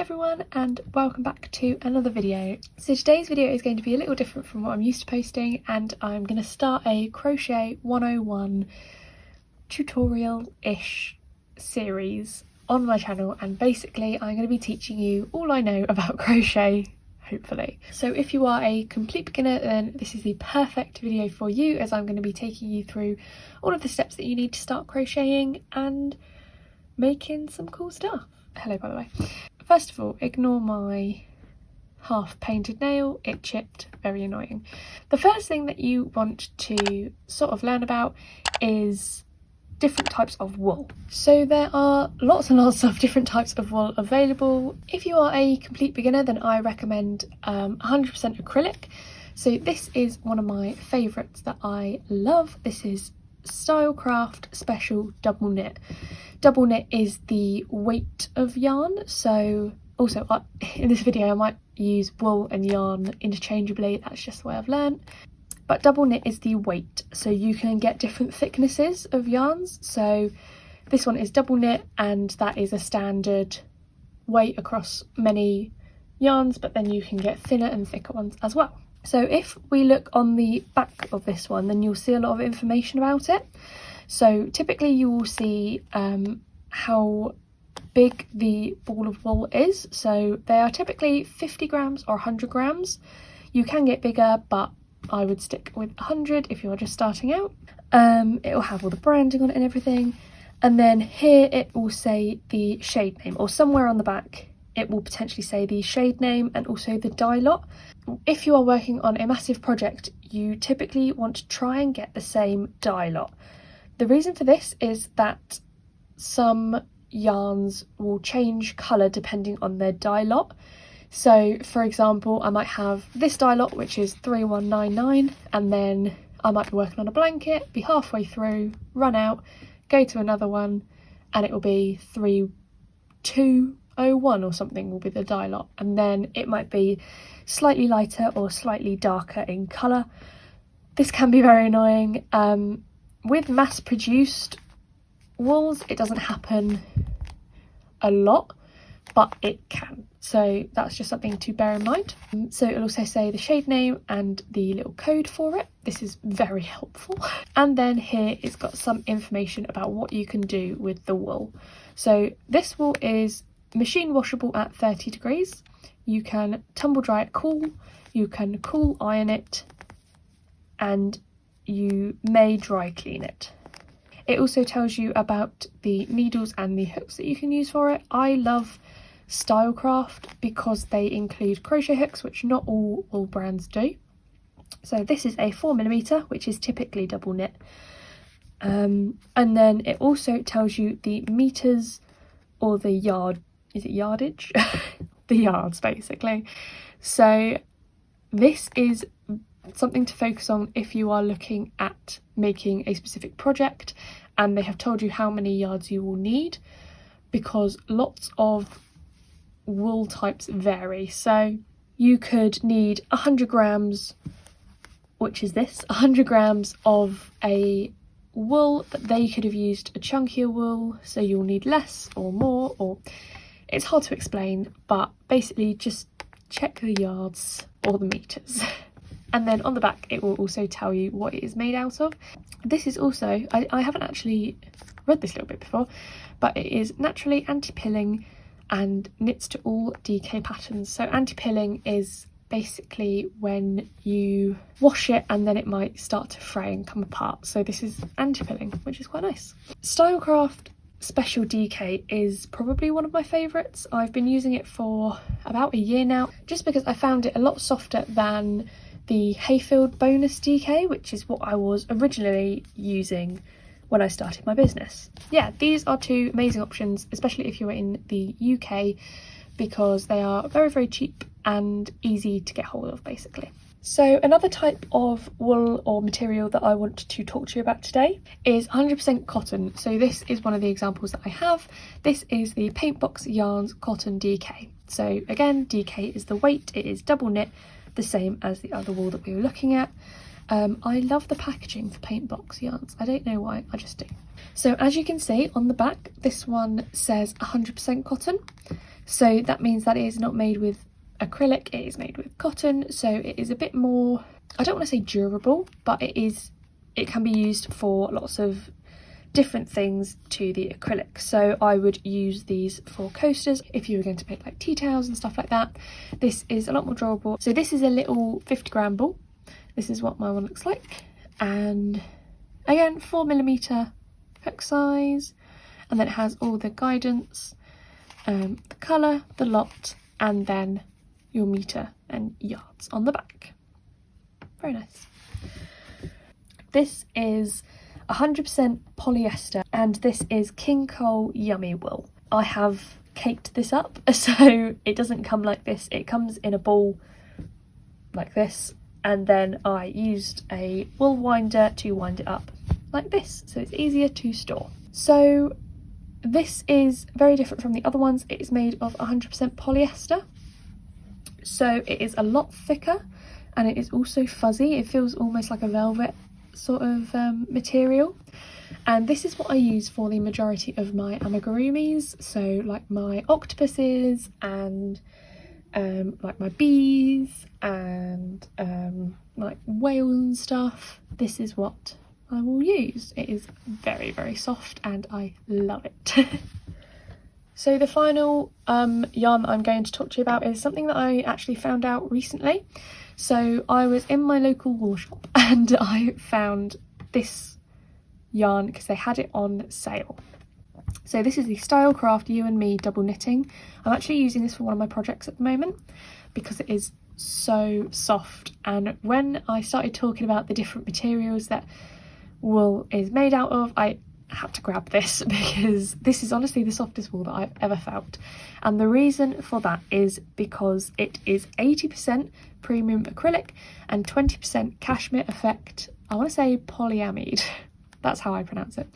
everyone and welcome back to another video. So today's video is going to be a little different from what I'm used to posting, and I'm going to start a Crochet 101 tutorial-ish series on my channel, and basically I'm going to be teaching you all I know about crochet, hopefully. So if you are a complete beginner, then this is the perfect video for you, as I'm going to be taking you through all of the steps that you need to start crocheting and making some cool stuff. Hello, by the way. First of all, ignore my half painted nail, it chipped, very annoying. The first thing that you want to sort of learn about is different types of wool. So there are lots and lots of different types of wool available. If you are a complete beginner, then I recommend 100% acrylic. So this is one of my favourites that I love. This is Stylecraft Special Double Knit. Double knit is the weight of yarn, so also in this video I might use wool and yarn interchangeably, that's just the way I've learned. But double knit is the weight, so you can get different thicknesses of yarns. So this one is double knit, and that is a standard weight across many yarns, but then you can get thinner and thicker ones as well. So if we look on the back of this one, then you'll see a lot of information about it. So typically you will see how big the ball of wool is. So they are typically 50 grams or 100 grams. You can get bigger, but I would stick with 100 if you're just starting out. It will have all the branding on it and everything. And then here it will say the shade name, or somewhere on the back it will potentially say the shade name and also the dye lot. If you are working on a massive project, you typically want to try and get the same dye lot. The reason for this is that some yarns will change colour depending on their dye lot. So for example, I might have this dye lot, which is 3199, and then I might be working on a blanket, be halfway through, run out, go to another one, and it will be 3201 or something will be the dye lot, and then it might be slightly lighter or slightly darker in colour. This can be very annoying. With mass-produced wools, it doesn't happen a lot, but it can. So that's just something to bear in mind. So it'll also say the shade name and the little code for it. This is very helpful. And then here it's got some information about what you can do with the wool. So this wool is machine washable at 30 degrees. You can tumble dry it cool, you can cool iron it, and you may dry clean it. It also tells you about the needles and the hooks that you can use for it. I love Stylecraft because they include crochet hooks, which not all wool brands do. So this is a 4mm, which is typically double knit. And then it also tells you the meters, or the yard, is it yardage? The yards basically. So this is something to focus on if you are looking at making a specific project and they have told you how many yards you will need, because lots of wool types vary. So you could need 100 grams, which is this, 100 grams of a wool, but they could have used a chunkier wool, so you'll need less or more, or it's hard to explain, but basically just check the yards or the meters. And then on the back it will also tell you what it is made out of. This is also, I haven't actually read this little bit before, but it is naturally anti-pilling and knits to all DK patterns. So anti-pilling is basically when you wash it and then it might start to fray and come apart. So this is anti-pilling, which is quite nice. Stylecraft Special DK is probably one of my favourites. I've been using it for about a year now, just because I found it a lot softer than the Hayfield Bonus DK, which is what I was originally using when I started my business. Yeah, these are two amazing options, especially if you're in the UK, because they are very, very cheap and easy to get hold of basically. So another type of wool or material that I want to talk to you about today is 100% cotton. So this is one of the examples that I have. This is the Paintbox Yarns Cotton DK. So again, DK is the weight, it is double knit, the same as the other wool that we were looking at. I love the packaging for Paintbox yarns. I don't know why, I just do. So as you can see on the back, this one says 100% cotton. So that means that it is not made with acrylic, it is made with cotton, so it is a bit more, I don't want to say durable, but it can be used for lots of different things to the acrylic. So I would use these for coasters if you were going to make like tea towels and stuff like that. This is a lot more durable. So this is a little 50-gram ball. This is what my one looks like, and again 4mm hook size, and then it has all the guidance, the colour, the lot, and then your metre and yards on the back. Very nice. This is 100% polyester, and this is King Cole Yummy Wool. I have caked this up, so it doesn't come like this. It comes in a ball like this, and then I used a wool winder to wind it up like this, so it's easier to store. So this is very different from the other ones. It is made of 100% polyester, so it is a lot thicker, and it is also fuzzy. It feels almost like a velvet sort of material, and this is what I use for the majority of my amigurumis, so like my octopuses and like my bees and like whales and stuff. This is what I will use. It is very, very soft and I love it. So the final yarn that I'm going to talk to you about is something that I actually found out recently. So I was in my local wool shop and I found this yarn because they had it on sale. So this is the Stylecraft You and Me double knitting. I'm actually using this for one of my projects at the moment because it is so soft, and when I started talking about the different materials that wool is made out of, I had to grab this because this is honestly the softest wool that I've ever felt. And the reason for that is because it is 80% premium acrylic and 20% cashmere effect, I want to say polyamide, that's how I pronounce it,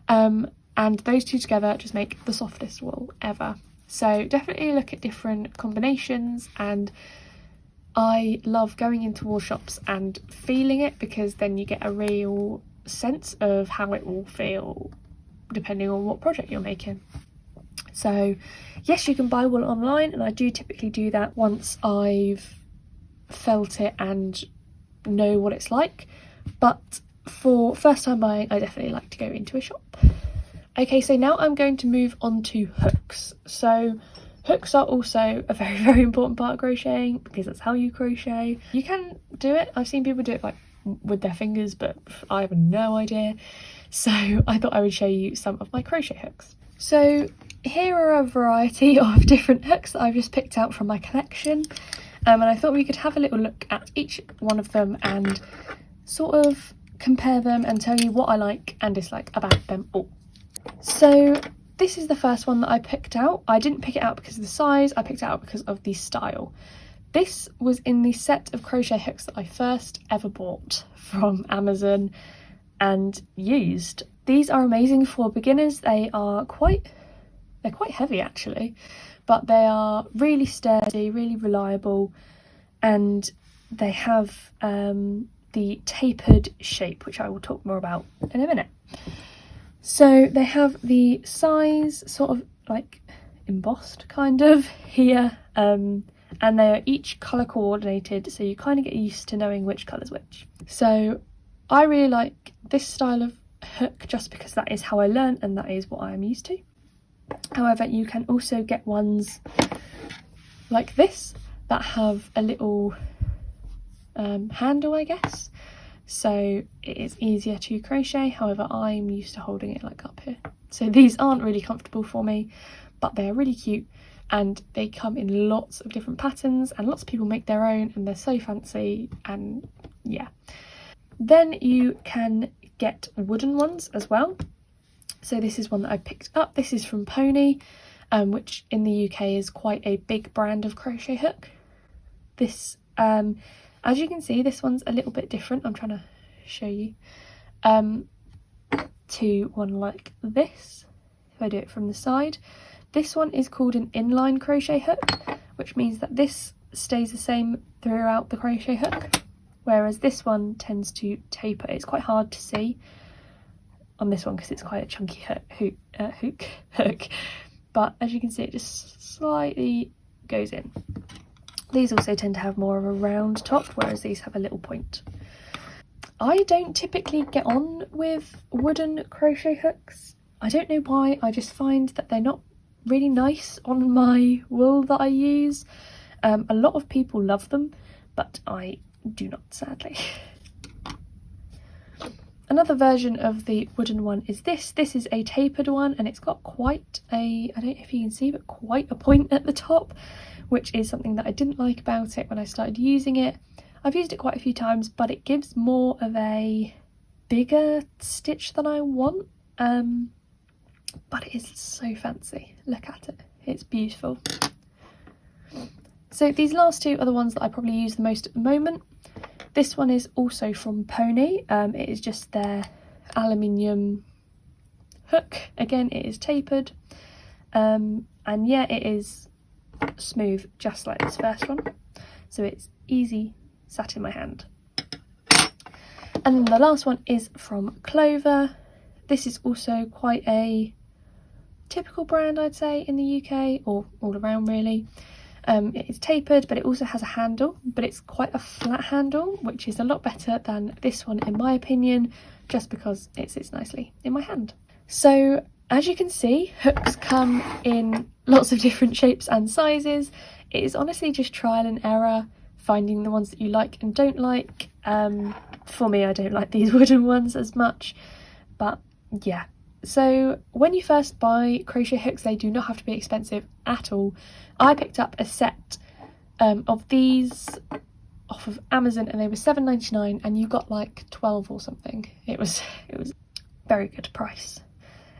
and those two together just make the softest wool ever. So definitely look at different combinations, and I love going into wool shops and feeling it because then you get a real sense of how it will feel depending on what project you're making. So yes, you can buy wool online, and I do typically do that once I've felt it and know what it's like, but for first time buying I definitely like to go into a shop. Okay, so now I'm going to move on to hooks. So hooks are also a very, very important part of crocheting because that's how you crochet. You can do it, I've seen people do it like with their fingers, but I have no idea. So I thought I would show you some of my crochet hooks. So here are a variety of different hooks that I've just picked out from my collection, and I thought we could have a little look at each one of them and sort of compare them and tell you what I like and dislike about them all. So this is the first one that I picked out. I didn't pick it out because of the size, I picked it out because of the style. This was in the set of crochet hooks that I first ever bought from Amazon and used. These are amazing for beginners. They're quite heavy actually, but they are really sturdy, really reliable, and they have the tapered shape, which I will talk more about in a minute. So they have the size sort of like embossed kind of here, and they are each colour coordinated, so you kind of get used to knowing which colour's which. So I really like this style of hook just because that is how I learned and that is what I am used to. However, you can also get ones like this that have a little handle, I guess, so it is easier to crochet. However, I'm used to holding it like up here, so these aren't really comfortable for me, but they're really cute and they come in lots of different patterns and lots of people make their own and they're so fancy, and yeah. Then you can get wooden ones as well. So this is one that I picked up. This is from Pony, which in the UK is quite a big brand of crochet hook. This, as you can see, this one's a little bit different. I'm trying to show you, to one like this. If I do it from the side, this one is called an inline crochet hook, which means that this stays the same throughout the crochet hook, whereas this one tends to taper. It's quite hard to see on this one because it's quite a chunky hook, but as you can see, it just slightly goes in. These also tend to have more of a round top, whereas these have a little point. I don't typically get on with wooden crochet hooks. I don't know why, I just find that they're not really nice on my wool that I use. A lot of people love them, but I do not, sadly. Another version of the wooden one is this. This is a tapered one, and it's got quite a, I don't know if you can see, but quite a point at the top, which is something that I didn't like about it when I started using it. I've used it quite a few times, but it gives more of a bigger stitch than I want. But it is so fancy. Look at it. It's beautiful. So these last two are the ones that I probably use the most at the moment. This one is also from Pony. It is just their aluminium hook. Again, it is tapered. And yeah, it is smooth, just like this first one. So it's easy, sat in my hand. And then the last one is from Clover. This is also quite a typical brand, I'd say, in the UK, or all around really. It is tapered, but it also has a handle, but it's quite a flat handle, which is a lot better than this one in my opinion, just because it sits nicely in my hand. So as you can see, hooks come in lots of different shapes and sizes. It is honestly just trial and error, finding the ones that you like and don't like. For me, I don't like these wooden ones as much, but yeah. So when you first buy crochet hooks, they do not have to be expensive at all. I picked up a set of these off of Amazon, and they were £7.99, and you got like 12 or something. It was very good price,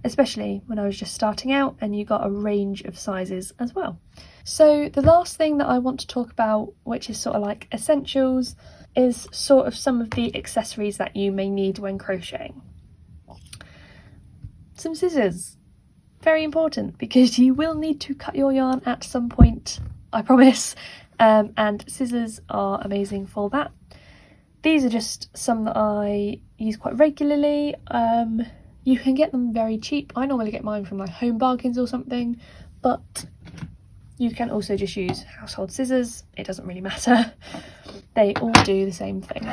especially when I was just starting out, and you got a range of sizes as well. So the last thing that I want to talk about, which is sort of like essentials, is sort of some of the accessories that you may need when crocheting. Some scissors, very important, because you will need to cut your yarn at some point, I promise, and scissors are amazing for that. These are just some that I use quite regularly. You can get them very cheap. I normally get mine from like Home Bargains or something, but you can also just use household scissors. It doesn't really matter. They all do the same thing.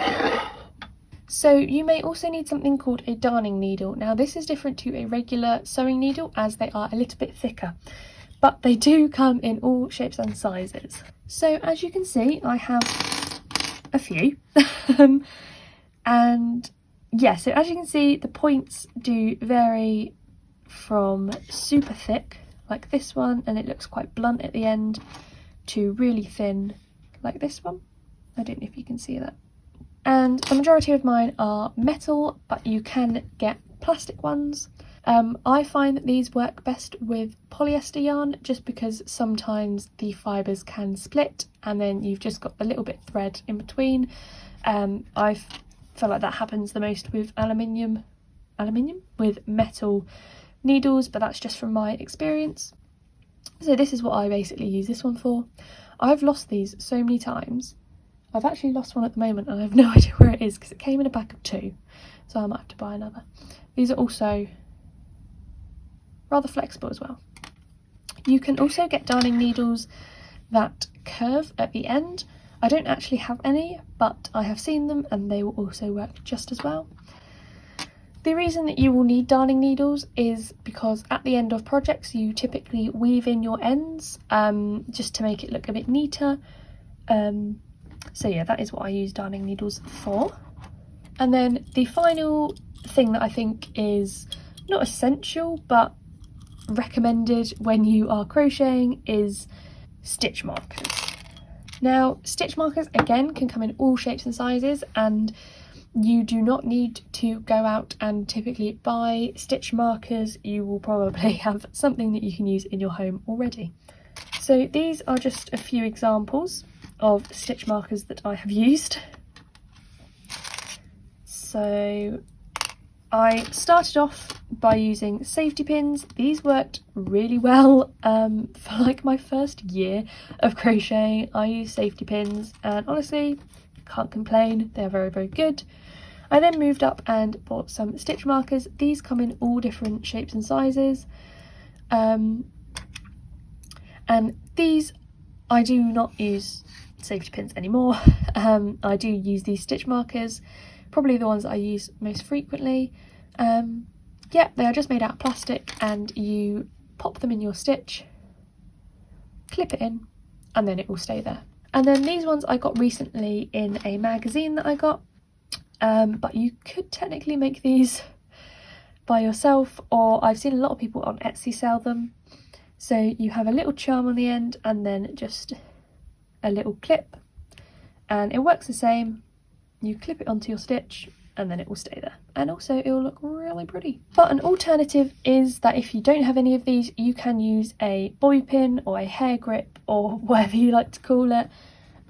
So you may also need something called a darning needle. Now this is different to a regular sewing needle as they are a little bit thicker, but they do come in all shapes and sizes. So as you can see, I have a few. And yeah, so as you can see, the points do vary from super thick, like this one, and it looks quite blunt at the end, to really thin, like this one. I don't know if you can see that. And the majority of mine are metal, but you can get plastic ones. I find that these work best with polyester yarn, just because sometimes the fibres can split and then you've just got a little bit of thread in between. I feel like that happens the most with with metal needles, but that's just from my experience. So this is what I basically use this one for. I've lost these so many times. I've actually lost one at the moment and I have no idea where it is because it came in a pack of 2, so I might have to buy another. These are also rather flexible as well. You can also get darning needles that curve at the end. I don't actually have any, but I have seen them and they will also work just as well. The reason that you will need darning needles is because at the end of projects you typically weave in your ends just to make it look a bit neater. So yeah, that is what I use darning needles for. And then the final thing that I think is not essential but recommended when you are crocheting is stitch markers. Now stitch markers again can come in all shapes and sizes, and you do not need to go out and typically buy stitch markers. You will probably have something that you can use in your home already. So these are just a few examples of stitch markers that I have used. So I started off by using safety pins. These worked really well for like my first year of crocheting. I used safety pins and honestly can't complain, they're very, very good. I then moved up and bought some stitch markers. These come in all different shapes and sizes. And these, I do not use safety pins anymore. I do use these stitch markers, probably the ones that I use most frequently. Yeah, they are just made out of plastic, and you pop them in your stitch, clip it in, and then it will stay there. And then these ones I got recently in a magazine that I got, but you could technically make these by yourself, or I've seen a lot of people on Etsy sell them. So you have a little charm on the end and then just a little clip, and it works the same. You clip it onto your stitch and then it will stay there, and also it will look really pretty. But an alternative is that if you don't have any of these, you can use a bobby pin or a hair grip or whatever you like to call it.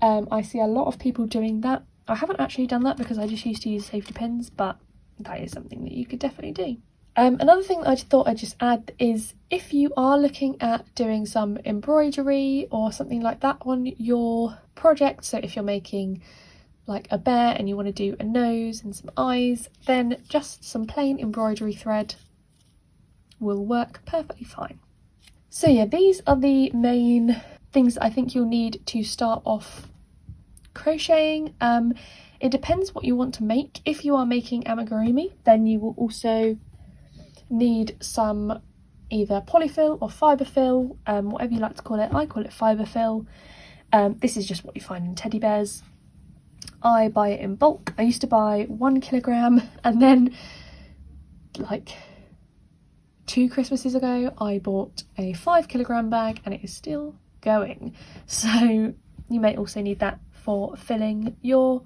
I see a lot of people doing that. I haven't actually done that because I just used to use safety pins, but that is something that you could definitely do. Another thing that I thought I'd just add is if you are looking at doing some embroidery or something like that on your project, so if you're making like a bear and you want to do a nose and some eyes, then just some plain embroidery thread will work perfectly fine. So yeah, these are the main things that I think you'll need to start off crocheting. It depends what you want to make. If you are making amigurumi, then you will also need some either polyfill or fibre fill, whatever you like to call it. I call it fibre fill. This is just what you find in teddy bears. I buy it in bulk. I used to buy 1 kilogram, and then like 2 Christmases ago I bought a 5 kilogram bag, and it is still going. So you may also need that for filling your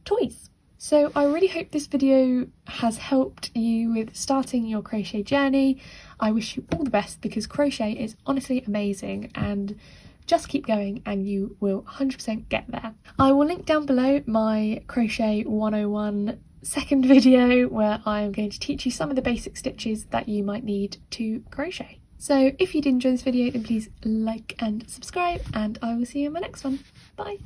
toys. So I really hope this video has helped you with starting your crochet journey. I wish you all the best because crochet is honestly amazing, and just keep going and you will 100% get there. I will link down below my Crochet 101 second video where I am going to teach you some of the basic stitches that you might need to crochet. So if you did enjoy this video, then please like and subscribe, and I will see you in my next one. Bye!